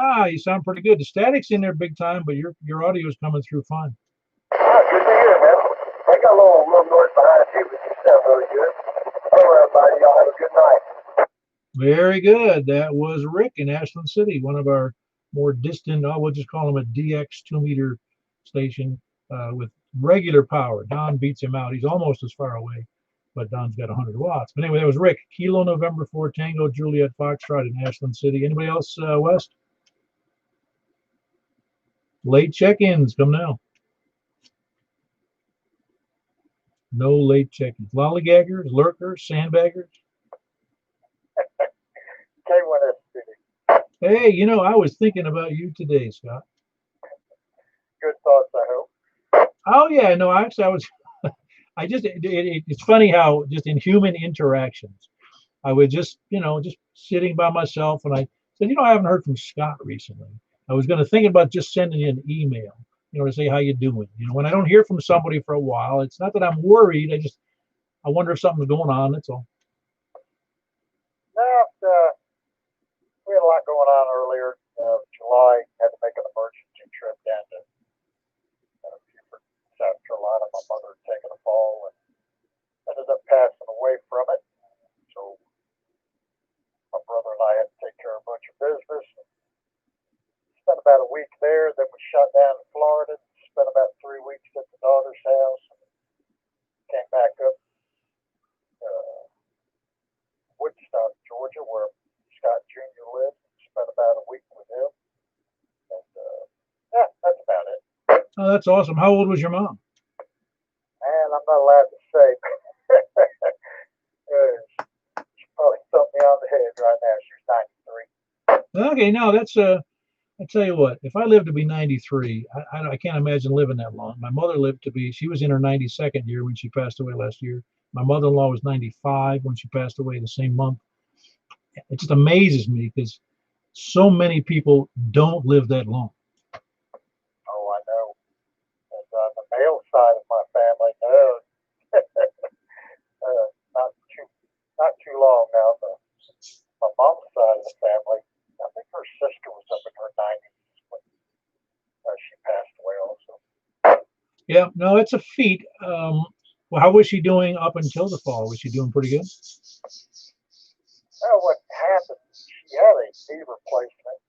Ah, you sound pretty good. The static's in there big time, but your audio is coming through fine. Ah, good to hear, man. I got a little noise behind you, but you sound really good. All right, everybody. Y'all have a good night. Very good. That was Rick in Ashland City, one of our more distant, we'll just call him a DX 2-meter station with regular power. Don beats him out. He's almost as far away, but Don's got 100 watts. But anyway, that was Rick. Kilo November 4 Tango Juliet Foxtrot in Ashland City. Anybody else west? Late check-ins come now. No late check-ins. Lollygaggers, lurkers, sandbaggers. Hey, you know, I was thinking about you today, Scott. Good thoughts, I hope. Oh yeah, no, actually, I was. It's funny how just in human interactions, I would just, just sitting by myself, and I said, I haven't heard from Scott recently. I was going to think about just sending you an email, to say how you doing. When I don't hear from somebody for a while, it's not that I'm worried. I wonder if something's going on. That's all. No, we had a lot going on earlier. July, had to make an emergency trip down to Beaufort, South Carolina. My mother had taken a fall and ended up passing away from it. So my brother and I had to take care of a bunch of business. And spent about a week there. Then we shot down in Florida. Spent about 3 weeks at the daughter's house. And came back up Woodstock, Georgia, where Scott Jr. lived. Spent about a week with him. And yeah, that's about it. Oh, that's awesome. How old was your mom? Man, I'm not allowed to say. She probably thumped me on the head right now. She's 93. Okay, no, that's I tell you what, if I live to be 93, I can't imagine living that long. My mother lived to be, she was in her 92nd year when she passed away last year. My mother-in-law was 95 when she passed away the same month. It just amazes me because so many people don't live that long. Oh, I know. And on the male side of my family, no. Not too long now. My mom's side of the family, I think her sister was up in her 90s when she passed away also. Yeah, no, it's a feat. Well, how was she doing up until the fall? Was she doing pretty good? Well, what happened, she had a knee replacement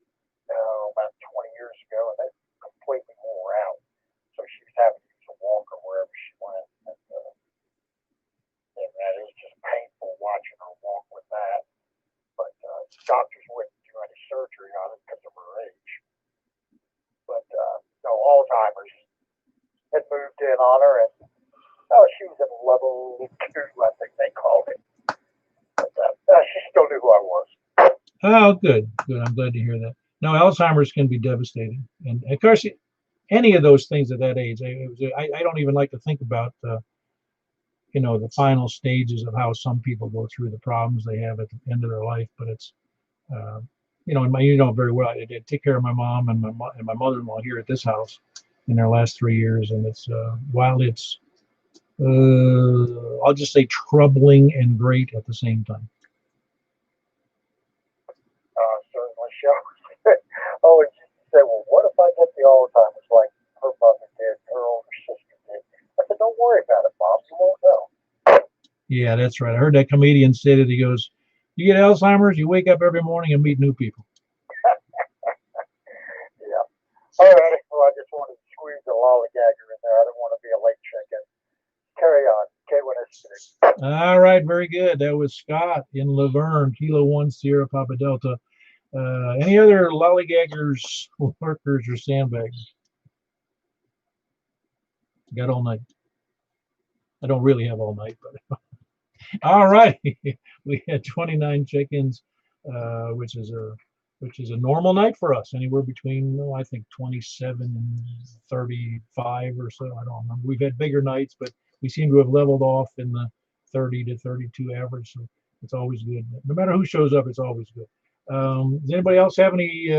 about 20 years ago, and it completely wore out. So she was having to use a walker wherever she went. And it was just painful watching her walk with that. But doctors wouldn't do any surgery on it because of her age. But no, Alzheimer's had moved in on her, and she was in level 2, I think they called it. But she still knew who I was. Oh, good. I'm glad to hear that. No, Alzheimer's can be devastating, and of course, any of those things at that age, I don't even like to think about the final stages of how some people go through the problems they have at the end of their life. But it's very well. I did take care of my mom and my mother-in-law here at this house in their last 3 years, and it's while it's I'll just say troubling and great at the same time. Certainly shows. Always used to say, well, what if I get the Alzheimer's like her mother did, her older sister did? I said, don't worry about it, Mom. You won't know. Yeah, that's right. I heard that comedian say that. He goes, you get Alzheimer's, you wake up every morning and meet new people. Yeah. All right. Well, I just wanted to squeeze a lollygagger in there. I didn't want to be a late check-in. Carry on. K1S3. All right, very good. That was Scott in Laverne, Kilo 1 Sierra Papa Delta. Any other lollygaggers, lurkers, or sandbags? Got all night. I don't really have all night, but all right. We had 29 check-ins, which is a normal night for us. Anywhere between, I think 27 and 35 or so. I don't remember. We've had bigger nights, but we seem to have leveled off in the 30 to 32 average. So it's always good. No matter who shows up, it's always good. Does anybody else have any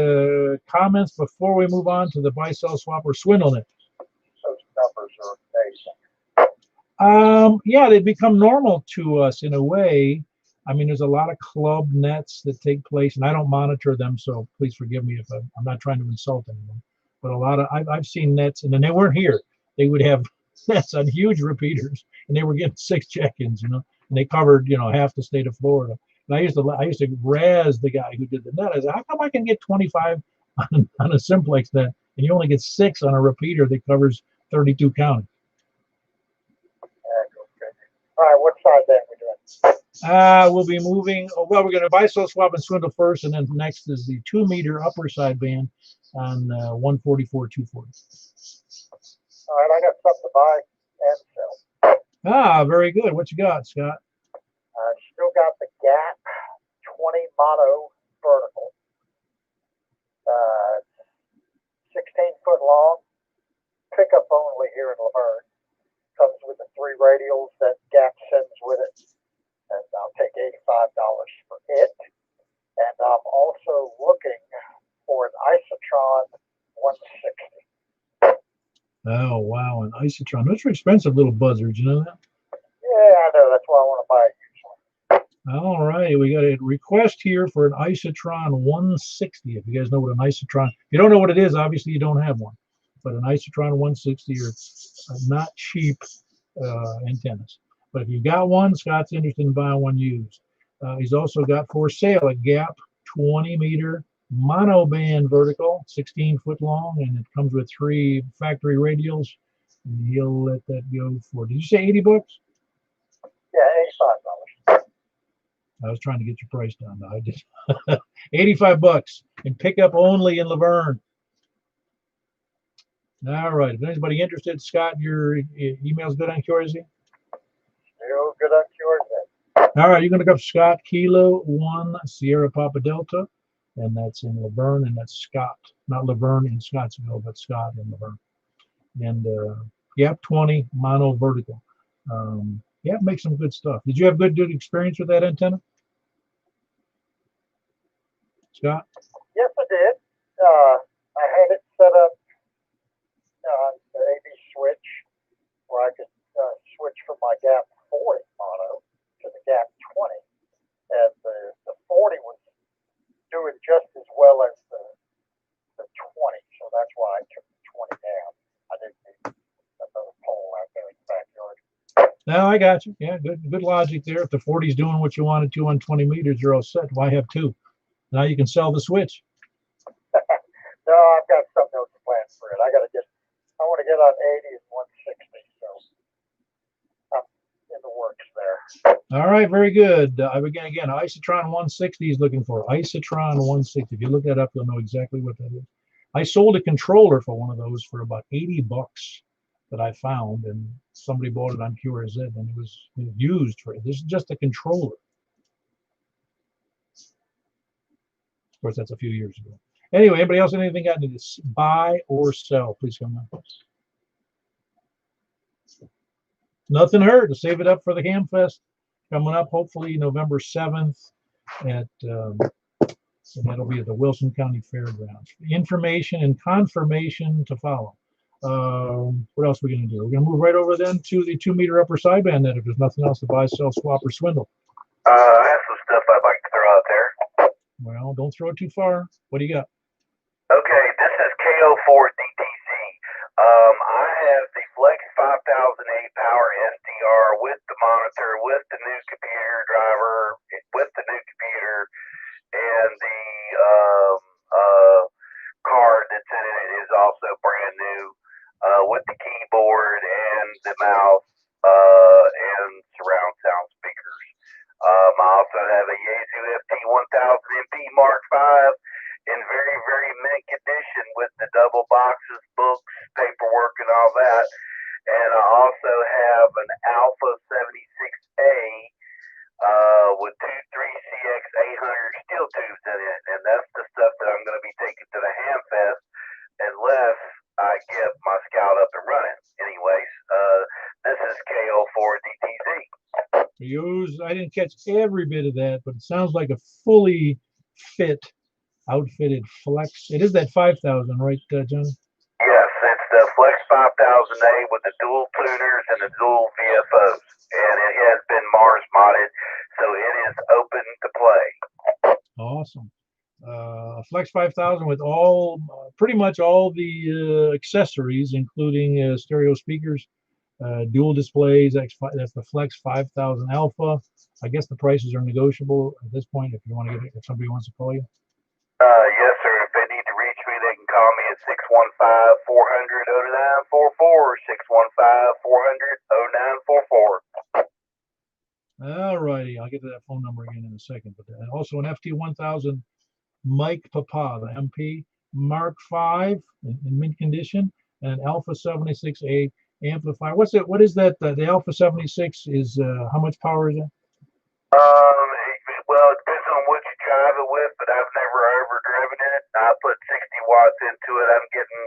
comments before we move on to the buy, sell, swap, or swindle net? Those numbers are amazing. Yeah, they become normal to us in a way. I mean, there's a lot of club nets that take place, and I don't monitor them, so please forgive me if I'm not trying to insult anyone. But a lot of I've seen nets, and then they weren't here. They would have nets on huge repeaters, and they were getting 6 check-ins, and they covered half the state of Florida. And I used to razz the guy who did the net. I said, how come I can get 25 on a simplex net, and you only get 6 on a repeater that covers 32 counties? All right, what side then we doing? We'll be moving. Oh, well, we're going to buy, sell, swap, and swindle first, and then next is the 2-meter upper side band on 144, 240. All right, I got something to buy and sell. Very good. What you got, Scott? Still got the Gap 20 mono vertical. 16-foot long, pickup only here in Laverne. Comes with the 3 radials that Gap sends with it, and I'll take $85 for it. And I'm also looking for an Isotron 160. Oh, wow, an Isotron. Those are expensive little buzzards, you know that? Yeah, I know. That's why I want to buy it usually. All right, we got a request here for an Isotron 160. If you guys know what an Isotron, if you don't know what it is, obviously you don't have one. But an Isotron 160 are not cheap antennas. But if you got one, Scott's interested in buying one used. He's also got for sale a Gap 20-meter monoband vertical, 16-foot long, and it comes with 3 factory radials. And he'll let that go for, did you say 80 bucks? Yeah, $85. I was trying to get your price down. No, I just 85 bucks and pickup only in Laverne. All right. If anybody interested, Scott, your email's good on QRZ? Still good on QRZ. All right. You're going to look up Scott Kilo 1 Sierra Papa Delta, and that's in Laverne, and that's Scott. Not Laverne in Scottsville, but Scott in Laverne. And Gap 20 mono vertical. Yeah, make some good stuff. Did you have good experience with that antenna, Scott? Yes, I did. I had it set up on the AV switch where I could switch from my Gap 40 mono to the Gap 20. And the 40 was doing just as well as the 20. So that's why I took the 20 down. I didn't need another pole out there in the backyard. No, I got you. Yeah, good logic there. If the 40 is doing what you wanted to on 20 meters, you're all set. Why have 2? Now you can sell the switch. No, I've got something else planned for it. I want to get on 80 and 160, so I'm in the works there. All right, very good. Again, Isotron 160 is looking for Isotron 160. If you look that up, you'll know exactly what that is. I sold a controller for one of those for about 80 bucks that I found, and somebody bought it on QRZ, and it was used for it. This is just a controller. Of course, that's a few years ago. Anyway, anybody else anything got into this? Buy or sell? Please come on. Nothing hurt to save it up for the Ham Fest coming up, hopefully November 7th at and that'll be at the Wilson County Fairgrounds. Information and confirmation to follow. What else are we going to do? We're going to move right over then to the 2-meter upper sideband then if there's nothing else to buy, sell, swap, or swindle. I have some stuff I'd like to throw out there. Well, don't throw it too far. What do you got? Okay, this is KO4 DTC. I have the Flex 5008 Power SDR with the monitor, with the new computer driver, with the new computer, and the card that's in it is also brand new, with the keyboard and the mouse, and condition with the double boxes, books, paperwork, and all that. And I also have an Alpha 76A with two 3CX 800 steel tubes in it, and that's the stuff that I'm going to be taking to the Ham Fest unless I get my Scout up and running. Anyways, this is KO4DTZ. I didn't catch every bit of that, but it sounds like a fully fit, outfitted Flex. It is that 5,000, right, John? Yes, it's the Flex 5000A with the dual tuners and the dual VFOs, and it has been Mars modded, so it is open to play. Awesome. Flex 5000 with all, pretty much all the accessories, including stereo speakers, dual displays. That's the Flex 5000 Alpha. I guess the prices are negotiable at this point if you want to get it, if somebody wants to call you. Yes, sir. If they need to reach me, they can call me at 615-400-0944, 615-400-0944. All righty. I'll get to that phone number again in a second. But also an FT1000 Mike Papa, the MP Mark V in mint condition, and an Alpha 76A amplifier. What is that? The Alpha 76 is how much power is it? Well, it depends on what you drive it with, but I've never overdriven it. I put 60 watts into it. I'm getting,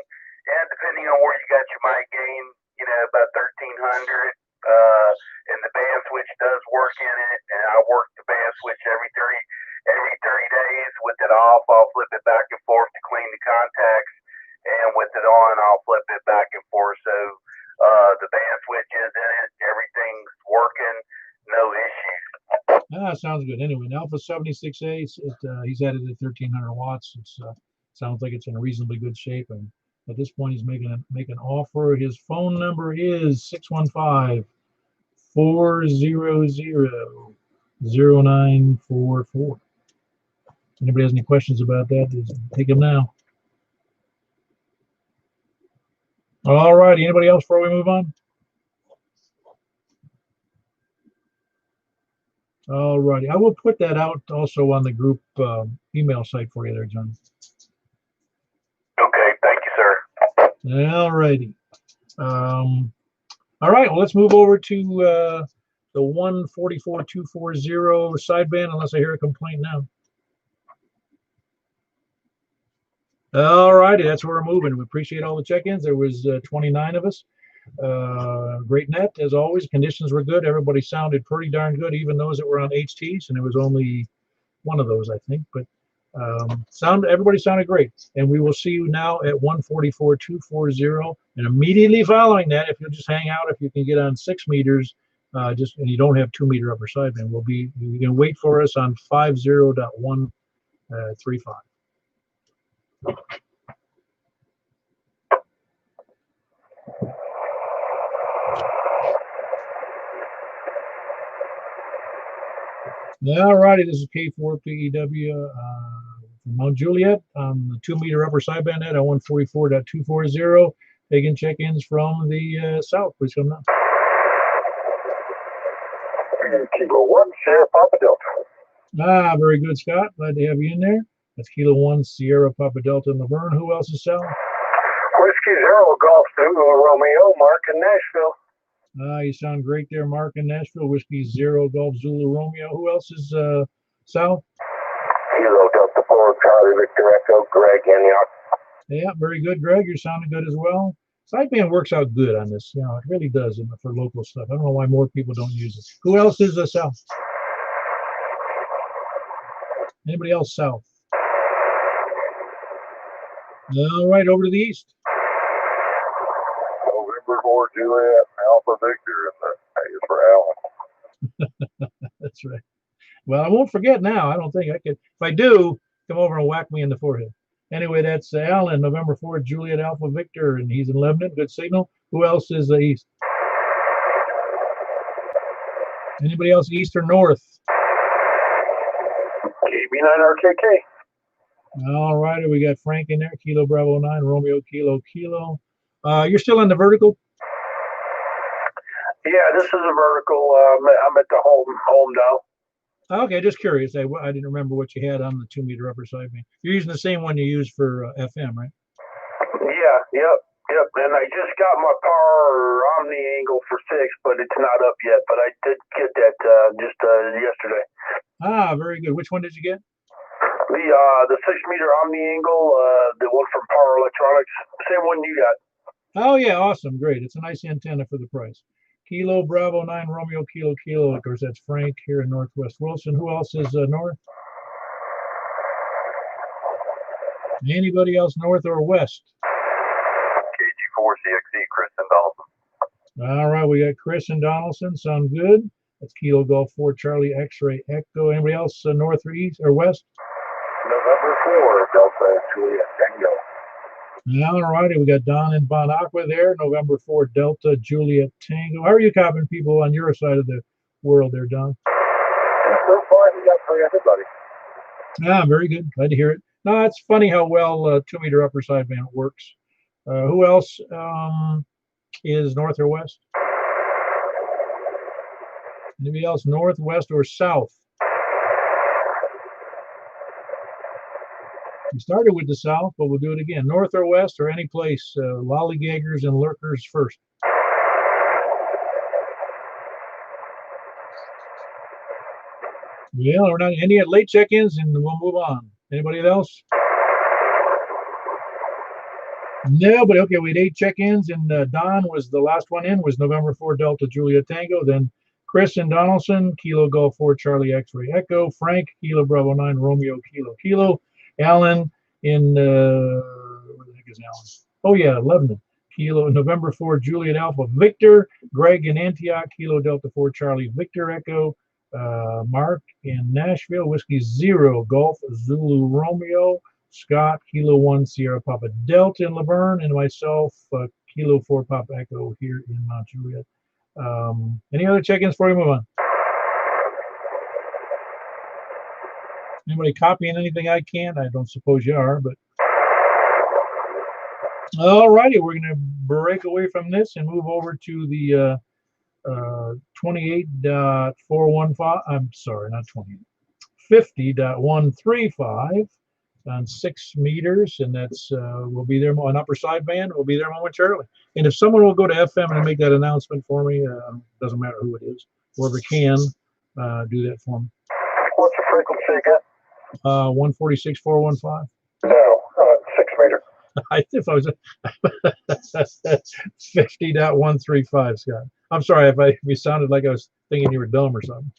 depending on where you got your mic gain, about 1300. And the band switch does work in it, and I work the band switch every 30 days. With it off, I'll flip it back and forth to clean the contacts, and with it on, I'll flip it back and forth. So the band switch is in it, everything's working, no issues. Sounds good. Anyway, an Alpha 76A, he's added at 1300 watts. It sounds like it's in reasonably good shape, and at this point, he's making an offer. His phone number is 615-400-0944. Anybody has any questions about that, just take them now. All righty. Anybody else before we move on? All righty. I will put that out also on the group email site for you there, John. Okay. Thank you, sir. All righty. All right. Well, let's move over to the 144-240 sideband, unless I hear a complaint now. All righty, that's where we're moving. We appreciate all the check-ins. There was 29 of us. Great net, as always. Conditions were good. Everybody sounded pretty darn good, even those that were on HTs, and there was only one of those, I think. But everybody sounded great. And we will see you now at 144-240. And immediately following that, if you'll just hang out, if you can get on 6 meters, and you don't have 2 meter upper sideband, you can wait for us on 50.135. All righty, this is K4PEW from Mount Juliet on the 2 meter upper sideband net on 144.240. Taking check-ins from the south. Please come now. Kilo 1, Sierra Papa Delta. Very good, Scott. Glad to have you in there. That's Kilo 1, Sierra Papa Delta in Laverne. Who else is selling? Whiskey 0, Golf Zulu Romeo, Mark in Nashville. You sound great there, Mark in Nashville. Whiskey 0, Golf Zulu Romeo. Who else is south? Kilo Delta 4, Charlie Victor Echo, Greg Antioch. Yeah, very good, Greg. You're sounding good as well. Sideband works out good on this. It really does for local stuff. I don't know why more people don't use it. Who else is south? Anybody else south? All right, over to the east. November 4, Juliet, Alpha Victor, and the A is for Alan. That's right. Well, I won't forget now. I don't think I could. If I do, come over and whack me in the forehead. Anyway, that's Alan, November 4th, Juliet Alpha Victor, and he's in Lebanon. Good signal. Who else is east? Anybody else east or north? KB9RKK. All righty, we got Frank in there. Kilo Bravo 9, Romeo Kilo Kilo. You're still on the vertical? Yeah, this is a vertical. I'm at the home now. Okay, just curious. I didn't remember what you had on the 2-meter upper sideband. You're using the same one you use for FM, right? Yeah, yep. And I just got my car Omni angle for 6, but it's not up yet. But I did get that just yesterday. Ah, very good. Which one did you get? The 6-meter Omni angle, the one from Power Electronics, same one you got. Oh yeah, awesome, great. It's a nice antenna for the price. Kilo Bravo 9 Romeo Kilo Kilo. Of course, that's Frank here in Northwest Wilson. Who else is north? Anybody else north or west? KG4 CXE, Chris and Donaldson. All right, we got Chris and Donaldson. Sound good. That's Kilo Golf 4 Charlie X-Ray Echo. Anybody else north or east or west? November 4, Delta Juliet Tango. All righty, we got Don and Bon Aqua there. November 4 Delta Juliet Tango. How are you copying people on your side of the world there, Don? So far, we got for everybody. Ah, very good. Glad to hear it. No, it's funny how well 2-meter upper sideband works. Who else is north or west? Anybody else north, west, or south? We started with the south, but we'll do it again. North or west or any place. Lollygaggers and lurkers first. Well, we're not any late check-ins, and we'll move on. Anybody else? No, but okay, we had 8 check-ins, and Don was the last one in, was November 4 Delta Juliet Tango. Then Chris and Donaldson, Kilo Golf 4 Charlie X-Ray Echo. Frank, Kilo Bravo 9 Romeo Kilo Kilo. Alan in, where the heck is Alan? Oh yeah, Lebanon. Kilo November 4 Juliet Alpha Victor. Greg in Antioch, Kilo Delta 4 Charlie Victor Echo. Mark in Nashville, Whiskey 0 Golf Zulu Romeo. Scott, Kilo 1 Sierra Papa Delta in Laverne, and myself, Kilo 4 Papa Echo here in Mount Juliet. Any other check-ins before we move on? Anybody copying anything I can? I don't suppose you are, but all righty, we're going to break away from this and move over to the 28.415. I'm sorry, not 28. 50.135 on 6 meters, and that's we'll be there on upper sideband. We'll be there momentarily. And if someone will go to FM and make that announcement for me, doesn't matter who it is, whoever can do that for me. What's the frequency again? 146.415. No, 6 meter. If I was 50.135, Scott. I'm sorry if you sounded like I was thinking you were dumb or something.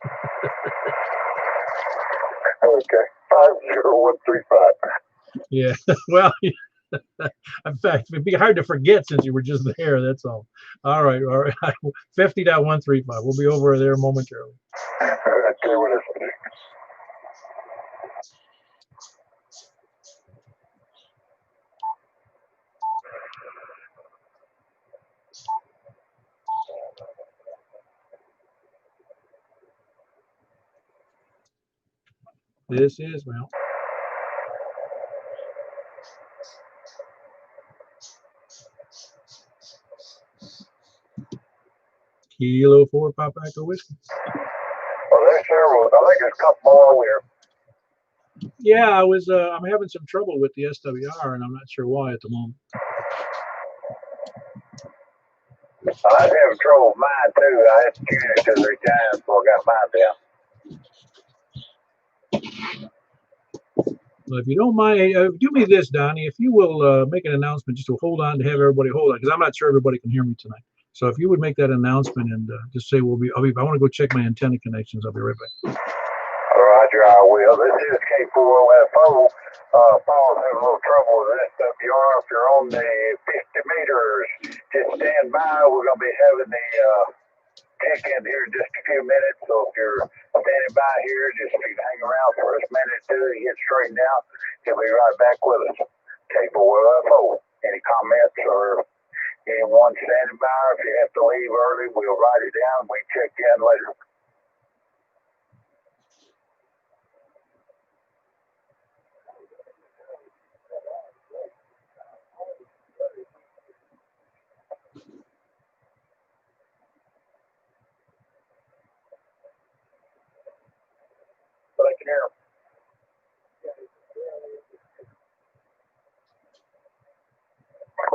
Okay, 50135. Yeah, well, in fact, it'd be hard to forget since you were just there. That's all. All right. 50.135. We'll be over there momentarily. Okay, what is it? This is, well, Kilo 4 Papa Echo Whiskey. Well, there's several. I think there's a couple more here. Yeah, I'm having some trouble with the SWR, and I'm not sure why at the moment. I was having trouble with mine too. I had to tune it 2 or 3 times before I got mine down. Well, if you don't mind, do me this, Donnie. If you will make an announcement, just to hold on to have everybody hold on, because I'm not sure everybody can hear me tonight. So if you would make that announcement and just say I want to go check my antenna connections. I'll be right back. Roger, I will. This is K4OFO. Paul's having a little trouble with SWR. If you're on the 50 meters, just stand by. We're going to be having the check in here in just a few minutes. So if you're standing by here, just hang around for a minute or two to get straightened out. He'll be right back with us. K4OFO. Any comments or anyone standing by? If you have to leave early, we'll write it down. We check in later.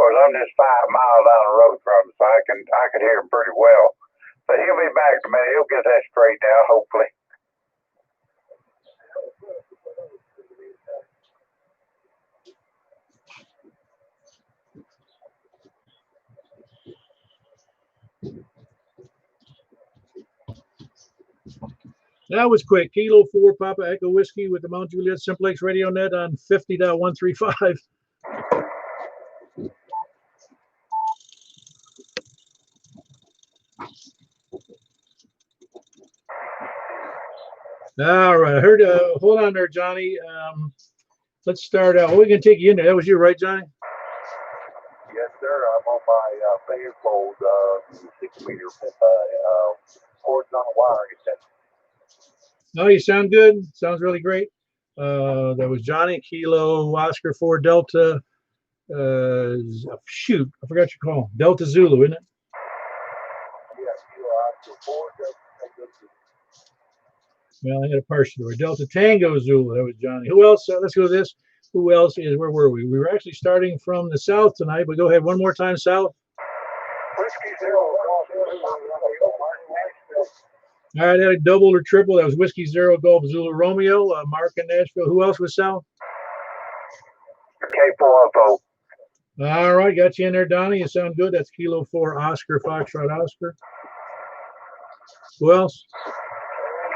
was. I'm just 5 miles down the road from him, so I could hear him pretty well. But he'll be back in a minute. He'll get that straightened out, hopefully. That was quick. Kilo 4 Papa Echo Whiskey with the Mount Juliet Simplex Radio Net on 50.135. All right. I heard, hold on there, Johnny. Let's start out. We're going to take you in there. That was you, right, Johnny? Yes, sir. I'm on my fan fold, 6 meter cords on a wire. No, you sound good. Sounds really great. That was Johnny. Kilo Oscar 4 Delta. Shoot, I forgot your call. Delta Zulu, isn't it? Yes, Kilo Oscar 4 Delta. Well, I had a partial or Delta Tango Zulu. That was Johnny. Who else? Let's go to this. Who else is? Where were we? We were actually starting from the south tonight, but go ahead one more time, south. Whiskey Zero. All right, that a double or triple. That was Whiskey Zero Golf Zulu Romeo. Mark in Nashville. Who else was south? K4 All right, got you in there, Donnie. You sound good. That's Kilo 4 Oscar Foxtrot Oscar. Who else?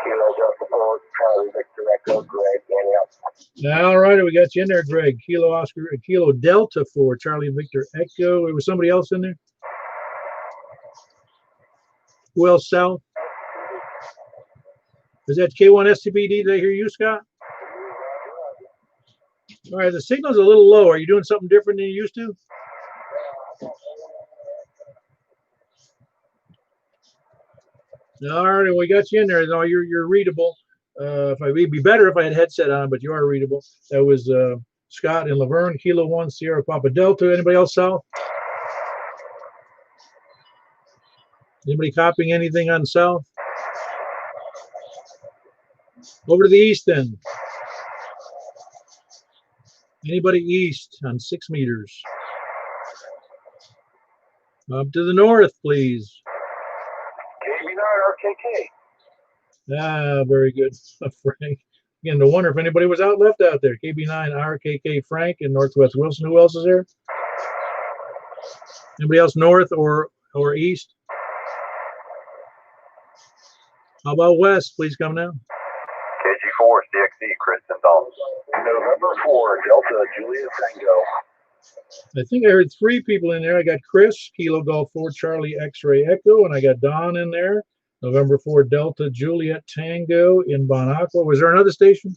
Kilo Delta 4 Charlie Victor Echo Greg Daniel. All right, we got you in there, Greg. Kilo Oscar, Kilo Delta 4 Charlie Victor Echo. There was somebody else in there. Who else south? Is that K1 STBD? Did I hear you, Scott? All right, the signal's a little low. Are you doing something different than you used to? All right, we got you in there. No, you're readable. It'd be better if I had headset on, but you are readable. That was Scott in Laverne, Kilo 1 Sierra Papa Delta. Anybody else south? Anybody copying anything on south? Over to the east then. Anybody east on 6 meters? Up to the north, please. KB9 RKK. Ah, very good, Frank. Again, to wonder if anybody was left out there. KB9 RKK Frank in Northwest Wilson. Who else is there? Anybody else north or east? How about west? Please come now. KG4 CXE Kristen Dalton. November 4 Delta Juliet Tango. I think I heard 3 people in there. I got Chris, Kilo Golf 4 Charlie X-Ray Echo, and I got Don in there. November 4 Delta Juliet Tango in Bon Aqua. Was there another station?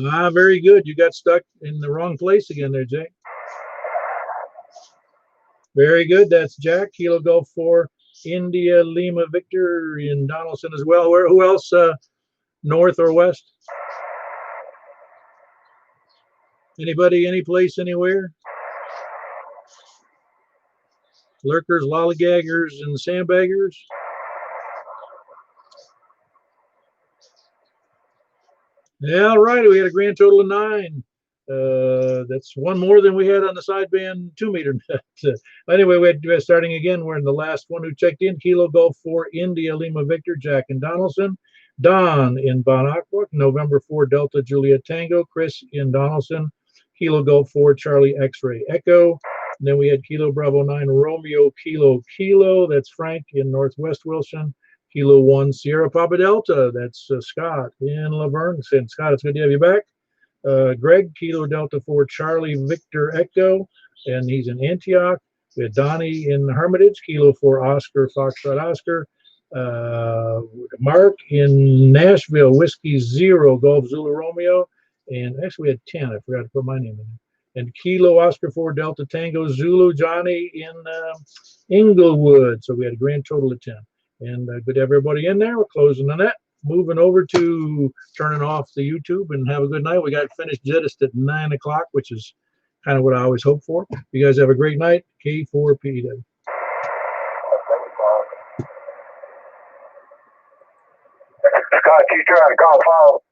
Ah, very good. You got stuck in the wrong place again there, Jay. Very good. That's Jack. Kilo Golf 4 India Lima Victor in Donaldson as well. Who else? North or west? Anybody, any place, anywhere? Lurkers, lollygaggers, and sandbaggers? Yeah, all right. We had a grand total of 9. That's one more than we had on the sideband 2 meter net. Anyway, we're starting again. We're in the last one who checked in. Kilo Golf 4 India Lima Victor, Jack in Donaldson. Don in Bon Aqua. November 4 Delta Juliet Tango, Chris in Donaldson. Kilo Golf 4 Charlie X-Ray Echo. And then we had Kilo Bravo 9 Romeo Kilo. That's Frank in Northwest Wilson. Kilo 1 Sierra Papa Delta. That's Scott in Laverne. And Scott, it's good to have you back. Greg, Kilo Delta 4 Charlie Victor Echo, and he's in Antioch. We had Donnie in Hermitage, Kilo 4 Oscar Foxtrot Oscar. Mark in Nashville, Whiskey Zero Golf Zulu Romeo. And actually we had 10. I forgot to put my name in there. And Kilo Oscar 4 Delta Tango Zulu, Johnny in Inglewood. So we had a grand total of 10. And good to have everybody in there. We're closing the net. Moving over to turning off the YouTube and have a good night. We got finished just at 9 o'clock, which is kind of what I always hope for. You guys have a great night. K4P. Scott, you trying to call Paul?